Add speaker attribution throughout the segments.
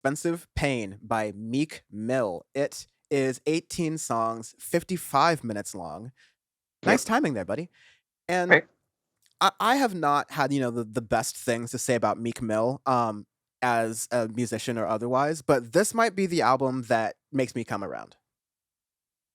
Speaker 1: Expensive Pain by Meek Mill. It is 18 songs, 55 minutes long. Nice
Speaker 2: Yep.
Speaker 1: timing there, buddy. And
Speaker 2: Right.
Speaker 1: I have not had, the best things to say about Meek Mill, as a musician or otherwise, but this might be the album that makes me come around.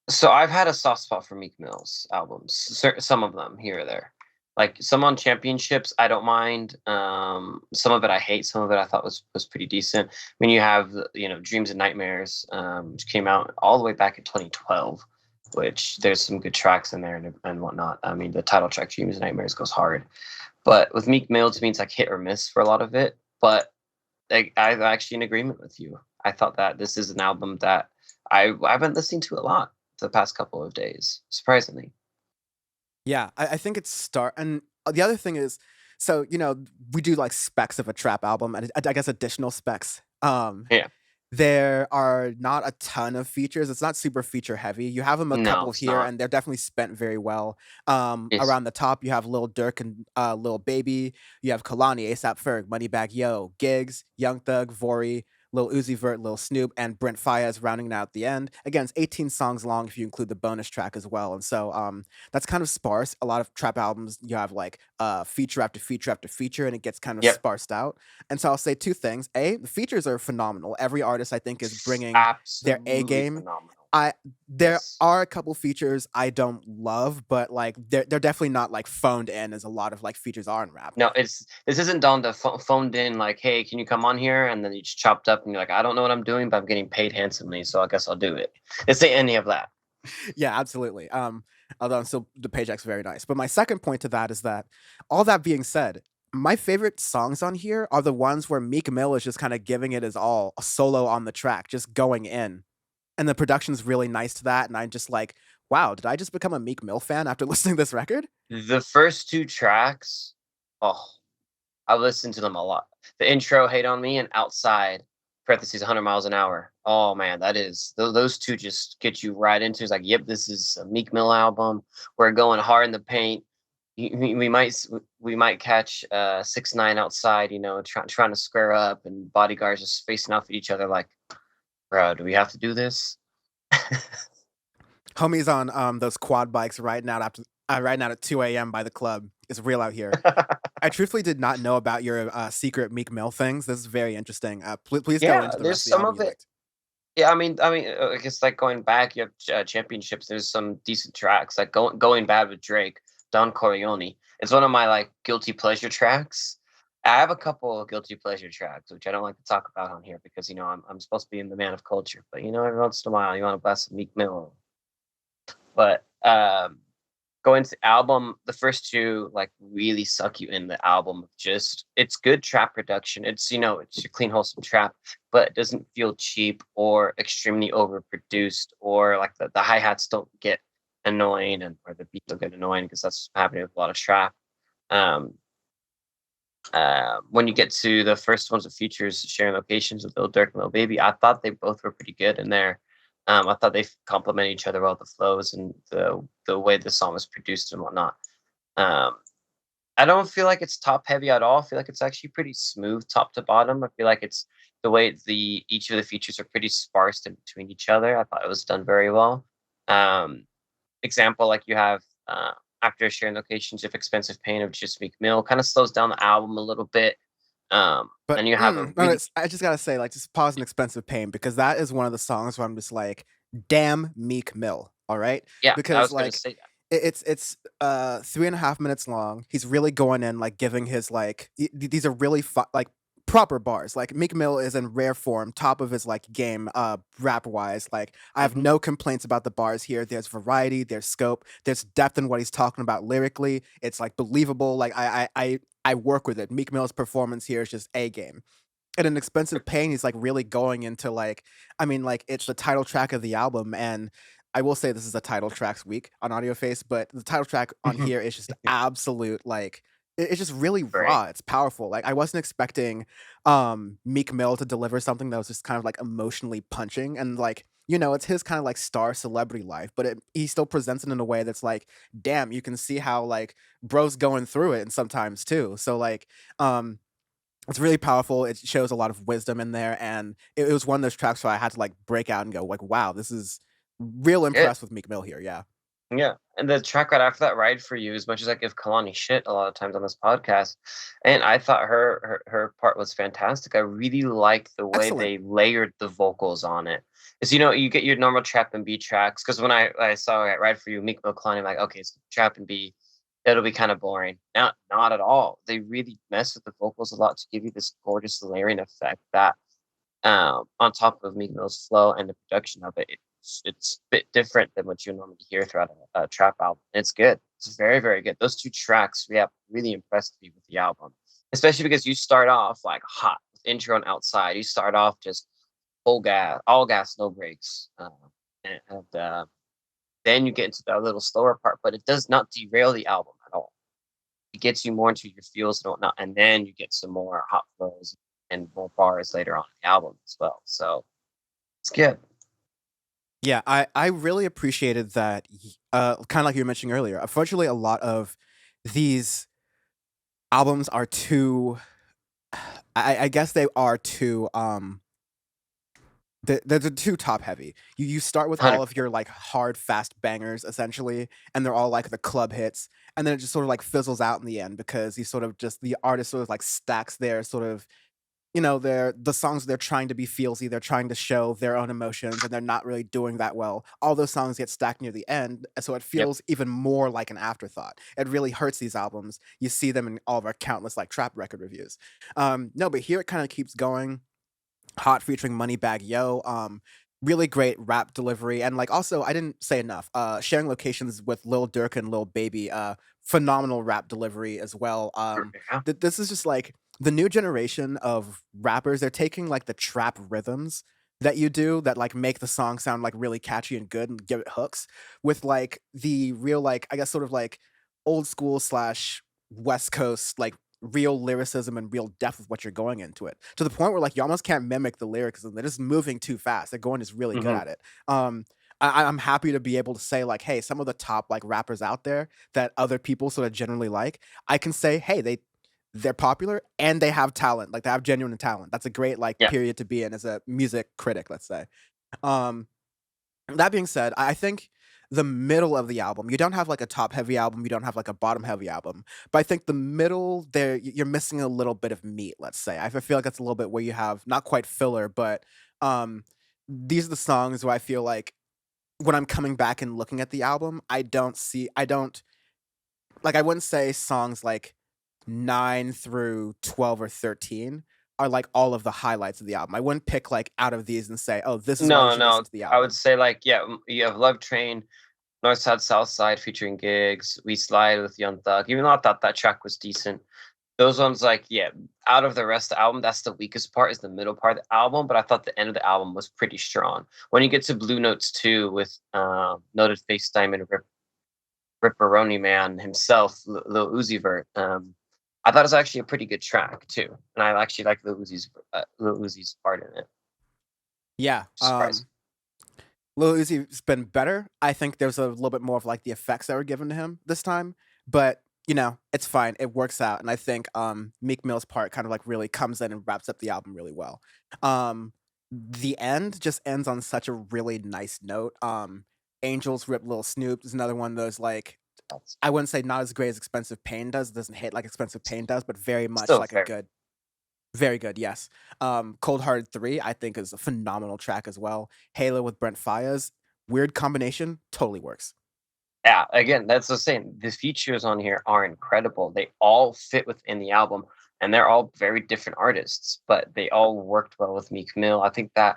Speaker 2: So I've had a soft spot for Meek Mill's albums, some of them here or there. Like some on championships, I don't mind. Some of it I hate. Some of it I thought was pretty decent. I mean, you have Dreams and Nightmares, which came out all the way back in 2012, which there's some good tracks in there and whatnot. I mean, the title track Dreams and Nightmares goes hard, but with Meek Mill, to me, it's like hit or miss for a lot of it. But I'm actually in agreement with you. I thought that this is an album that I've been listening to a lot the past couple of days, surprisingly.
Speaker 1: Yeah, I think it's start and the other thing is, so, we do like specs of a trap album and I guess additional specs.
Speaker 2: Yeah.
Speaker 1: There are not a ton of features. It's not super feature heavy. You have them a
Speaker 2: No,
Speaker 1: couple
Speaker 2: it's
Speaker 1: here,
Speaker 2: not.
Speaker 1: and they're definitely spent very well.
Speaker 2: Yes.
Speaker 1: Around the top, you have Lil Durk and Lil Baby. You have Kalani, ASAP Ferg, Moneybagg Yo, Gigs, Young Thug, Vori, Lil Uzi Vert, Lil Snoop, and Brent Faiyaz rounding it out at the end. Again, it's 18 songs long if you include the bonus track as well. And so that's kind of sparse. A lot of trap albums, you have like feature after feature after feature, and it gets kind of
Speaker 2: Yep.
Speaker 1: sparsed out. And so I'll say two things. A, the features are phenomenal. Every artist I think is bringing their A
Speaker 2: Absolutely
Speaker 1: game.
Speaker 2: phenomenal.
Speaker 1: I There
Speaker 2: Yes.
Speaker 1: are a couple features I don't love, but like they're definitely not like phoned in as a lot of like features are in rap.
Speaker 2: No, this isn't Don the phoned in like, "Hey, can you come on here?" And then you just chopped up and you're like, "I don't know what I'm doing, but I'm getting paid handsomely, so I guess I'll do it." This ain't any of that.
Speaker 1: Yeah, absolutely. Although still the paycheck's very nice. But my second point to that is that all that being said, my favorite songs on here are the ones where Meek Mill is just kind of giving it his all, a solo on the track, just going in. And the production's really nice to that. And I'm just like, wow, did I just become a Meek Mill fan after listening to this record?
Speaker 2: The first 2 tracks, oh, I listened to them a lot. The intro, "Hate on Me," and "Outside," parentheses, 100 miles an hour. Oh, man, that is those 2 just get you right into it's like, "Yep, this is a Meek Mill album. We're going hard in the paint." We might catch, 6ix9ine outside, trying to square up, and bodyguards just facing off at each other like, "Bro, do we have to do this?"
Speaker 1: Homies on those quad bikes riding out at 2 a.m. by the club is real out here. I truthfully did not know about your secret Meek Mill things. This is very interesting. Please go
Speaker 2: Yeah,
Speaker 1: into the
Speaker 2: there's
Speaker 1: rest of the
Speaker 2: some
Speaker 1: album
Speaker 2: of
Speaker 1: you
Speaker 2: it.
Speaker 1: liked.
Speaker 2: Yeah, I guess like going back, you have championships. There's some decent tracks like going bad with Drake, Don Corleone. It's one of my like guilty pleasure tracks. I have a couple of guilty pleasure tracks, which I don't like to talk about on here because I'm supposed to be in the man of culture. But every once in a while, you want to blast some Meek Mill. But going to album, the first two like really suck you in the album. Just it's good trap production. It's a clean, wholesome trap, but it doesn't feel cheap or extremely overproduced or like the hi hats don't get annoying and or the beats don't get annoying because that's happening with a lot of trap. Um, when you get to the first ones with features sharing locations with Lil Durk and Lil Baby, I thought they both were pretty good in there. I thought they complement each other well, the flows and the way the song was produced and whatnot. Um, I don't feel like it's top heavy at all. I feel like it's actually pretty smooth top to bottom. I feel like it's the way the each of the features are pretty sparse in between each other. I thought it was done very well. Um, Example, like you have after sharing locations of expensive pain of just Meek Mill kind of slows down the album a little bit.
Speaker 1: But
Speaker 2: And you have a
Speaker 1: no,
Speaker 2: really
Speaker 1: I just gotta say, like, just pause an expensive pain because that is one of the songs where I'm just like, damn Meek Mill. All right,
Speaker 2: yeah, I
Speaker 1: because
Speaker 2: was gonna
Speaker 1: like
Speaker 2: say that.
Speaker 1: it's 3.5 minutes long. He's really going in, like giving his like these are really like proper bars. Like Meek Mill is in rare form, top of his like game, rap wise. Like I have
Speaker 2: Mhm.
Speaker 1: no complaints about the bars here. There's variety, there's scope, there's depth in what he's talking about lyrically. It's like believable. Like I work with it. Meek Mill's performance here is just a game. And an expensive pain, he's like really going into like, I mean, like it's the title track of the album, and I will say this is a title tracks week on Audioface, but the title track on here is just absolute like it's just really
Speaker 2: Great.
Speaker 1: raw. It's powerful. Like I wasn't expecting Meek Mill to deliver something that was just kind of like emotionally punching and like it's his kind of like star celebrity life, but he still presents it in a way that's like, damn, you can see how like bro's going through it and sometimes too. So like um It's really powerful. It shows a lot of wisdom in there, and it was one of those tracks where I had to like break out and go like, "Wow, this is real
Speaker 2: Yeah,
Speaker 1: impressed with Meek Mill here." Yeah,
Speaker 2: yeah, and the track right after that, "Ride for You," as much as I give Kalani shit a lot of times on this podcast, and I thought her part was fantastic. I really like the way
Speaker 1: excellent.
Speaker 2: they layered the vocals on it. 'Cause, you get your normal trap and B tracks. Because when I saw it, "Ride for You," Meek Mill, Kalani, I'm like, "Okay, it's trap and B. It'll be kinda boring." Not at all. They really mess with the vocals a lot to give you this gorgeous layering effect that on top of Meek Mill's flow and the production of it, it's a bit different than what you normally hear throughout a trap album. It's good. It's very, very good. Those two tracks, yeah, really impressed me with the album, especially because you start off like hot with intro and outside. You start off just full gas, all gas, no brakes, and then you get into that little slower part, but it does not derail the album at all. It gets you more into your feels and whatnot, and then you get some more hot flows and more bars later on in the album as well. So it's good.
Speaker 1: Yeah, I really appreciated that. Kind of like you were mentioning earlier. Unfortunately, a lot of these albums are too. I guess they are too. They're too top heavy. You start with all of
Speaker 2: 100%.
Speaker 1: your like hard fast bangers essentially, and they're all like the club hits, and then it just sort of like fizzles out in the end because you sort of just the artist sort of like stacks their sort of they're the songs they're trying to be feelsy, they're trying to show their own emotions, and they're not really doing that well. All those songs get stacked near the end, so it
Speaker 2: Yep.
Speaker 1: feels even more like an afterthought. It really hurts these albums. You see them in all of our countless like trap record reviews. No, but here it kind of keeps going. Hot featuring Moneybag Yo. Really great rap delivery, and like also I didn't say enough. Sharing locations with Lil Durk and Lil Baby. Phenomenal rap delivery as well.
Speaker 2: Yeah.
Speaker 1: This is just like the new generation of rappers. They're taking like the trap rhythms that you do that like make the song sound like really catchy and good and give it hooks with like the real like I guess sort of like old school slash West Coast like real lyricism and real depth of what you're going into it to the point where like you almost can't mimic the lyrics and they're just moving too fast. They're going just really good
Speaker 2: Hmm.
Speaker 1: at it. I'm happy to be able to say like, hey, some of the top like rappers out there that other people sort of generally like, I can say, hey, they're popular and they have talent. Like they have genuine talent. That's a great like
Speaker 2: Yeah.
Speaker 1: period to be in as a music critic, let's say. Um, that being said, I think the middle of the album, you don't have like a top heavy album, you don't have like a bottom heavy album, but I think the middle there, you're missing a little bit of meat, let's say. I feel like that's a little bit where you have not quite filler, but um, these are the songs where I feel like when I'm coming back and looking at the album, I don't, like, I wouldn't say songs like 9 through 12 or 13 are like all of the highlights of the album. I wouldn't pick like out of these and say, oh, this is why you
Speaker 2: No,
Speaker 1: should listen
Speaker 2: no.
Speaker 1: to the
Speaker 2: I would
Speaker 1: album.
Speaker 2: say like yeah, you have Love Train, North Side, South Side featuring Gigs, We Slide with Young Thug. Even though I thought that track was decent, those ones like yeah, out of the rest of the album, that's the weakest part is the middle part of the album. But I thought the end of the album was pretty strong. When you get to Blue Notes 2 with Noted FaceTime and Ripperoni Man himself, Lil Uzi Vert. I thought it was actually a pretty good track too, and I actually like Lil Uzi's part in it.
Speaker 1: Yeah.
Speaker 2: Surprising.
Speaker 1: Lil Uzi's been better. I think there's a little bit more of like the effects that were given to him this time, but it's fine. It works out, and I think Meek Mill's part kind of like really comes in and wraps up the album really well. The end just ends on such a really nice note. Angels Rip Lil Snoop is another one of those like
Speaker 2: That's
Speaker 1: I wouldn't say not as great as Expensive Pain does. It doesn't hit like Expensive Pain does, but very much
Speaker 2: still
Speaker 1: like a
Speaker 2: very
Speaker 1: good very good, yes. Cold Hearted 3, I think, is a phenomenal track as well. Halo with Brent Faiyaz, weird combination, totally works.
Speaker 2: yeah. Again, that's the same. The features on here are incredible. They all fit within the album, and they're all very different artists, but they all worked well with Meek Mill. I think that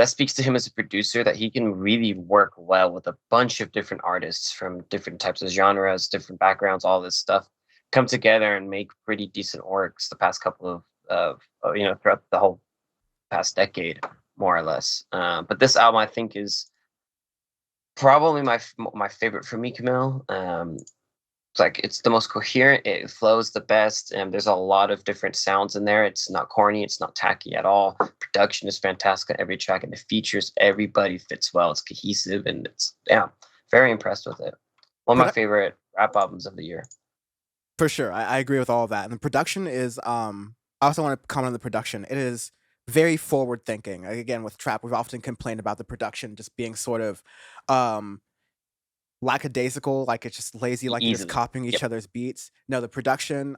Speaker 2: speaks to him as a producer that he can really work well with a bunch of different artists from different types of genres, different backgrounds, all this stuff come together and make pretty decent works the past couple of throughout the whole past decade, more or less. But this album I think is probably my favorite for Meek Mill. It's like it's the most coherent, it flows the best, and there's a lot of different sounds in there. It's not corny, it's not tacky at all. Production is fantastic on every track, and the features, everybody fits well. It's cohesive, and it's yeah, very impressed with it. One of my
Speaker 1: Produ-
Speaker 2: favorite rap albums of the year.
Speaker 1: for sure, I agree with all of that. And the production is I also want to comment on the production. It is very forward thinking. Like, again, with trap, we've often complained about the production just being sort of um lackadaisical, like it's just lazy, like they're just
Speaker 2: Easily.
Speaker 1: copying each
Speaker 2: Yep.
Speaker 1: other's beats. No, the production,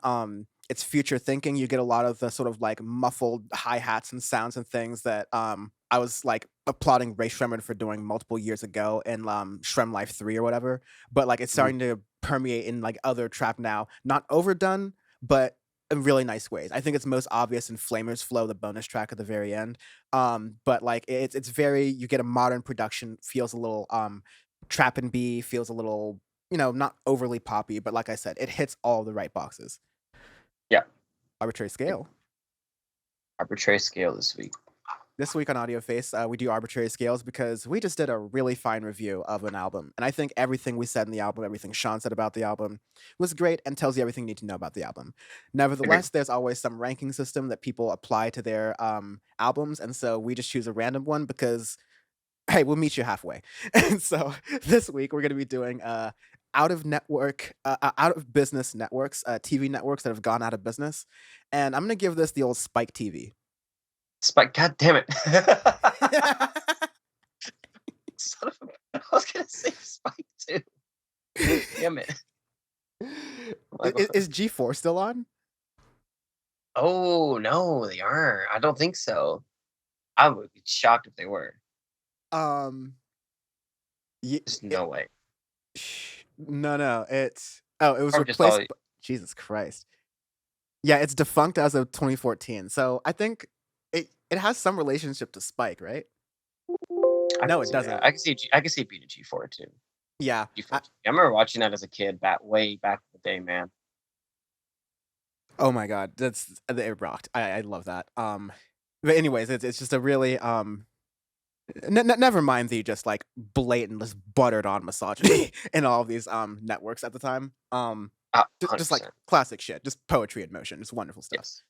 Speaker 1: it's future thinking. You get a lot of the sort of like muffled hi-hats and sounds and things that I was like applauding Ray Shremmer for doing multiple years ago in Shrem Life 3 or whatever. But like it's
Speaker 2: Mhm.
Speaker 1: starting to permeate in like other trap now. Not overdone, but in really nice ways. I think it's most obvious in Flamer's Flow, the bonus track at the very end. But like it's very, you get a modern production, feels a little Trap and B feels a little, not overly poppy, but like I said, it hits all the right boxes.
Speaker 2: Yeah.
Speaker 1: Arbitrary scale.
Speaker 2: Arbitrary scale this week.
Speaker 1: This week on Audioface, we do arbitrary scales because we just did a really fine review of an album. And I think everything we said in the album, everything Sean said about the album was great and tells you everything you need to know about the album.
Speaker 2: Agreed.
Speaker 1: Nevertheless, there's always some ranking system that people apply to their albums. And so we just choose a random one because hey, we'll meet you halfway. And so this week we're going to be doing out of business networks, TV networks that have gone out of business. And I'm going to give this the old Spike TV.
Speaker 2: Spike, god damn it. Son of a, I was gonna say Spike too. Damn it. My bad.
Speaker 1: Is G4 still on?
Speaker 2: Oh no, they aren't. I don't think so. I would be shocked if they were.
Speaker 1: Um, y-
Speaker 2: There's
Speaker 1: it,
Speaker 2: no way.
Speaker 1: no, no, it was
Speaker 2: Or just all
Speaker 1: replaced. Jesus Christ. Yeah, it's defunct as of 2014. So I think it has some relationship to Spike, right?
Speaker 2: I
Speaker 1: No,
Speaker 2: can
Speaker 1: it
Speaker 2: see that.
Speaker 1: doesn't.
Speaker 2: I can see it being a G4 too.
Speaker 1: Yeah,
Speaker 2: G4. I remember watching that as a kid back way back in the day, man.
Speaker 1: oh my god, that's it rocked. I love that. But anyways, it's just a really never mind the just like blatant, just buttered on misogyny in all of these networks at the time. Just like
Speaker 2: 100%.
Speaker 1: classic shit, just poetry in motion, just wonderful stuff.
Speaker 2: Yes.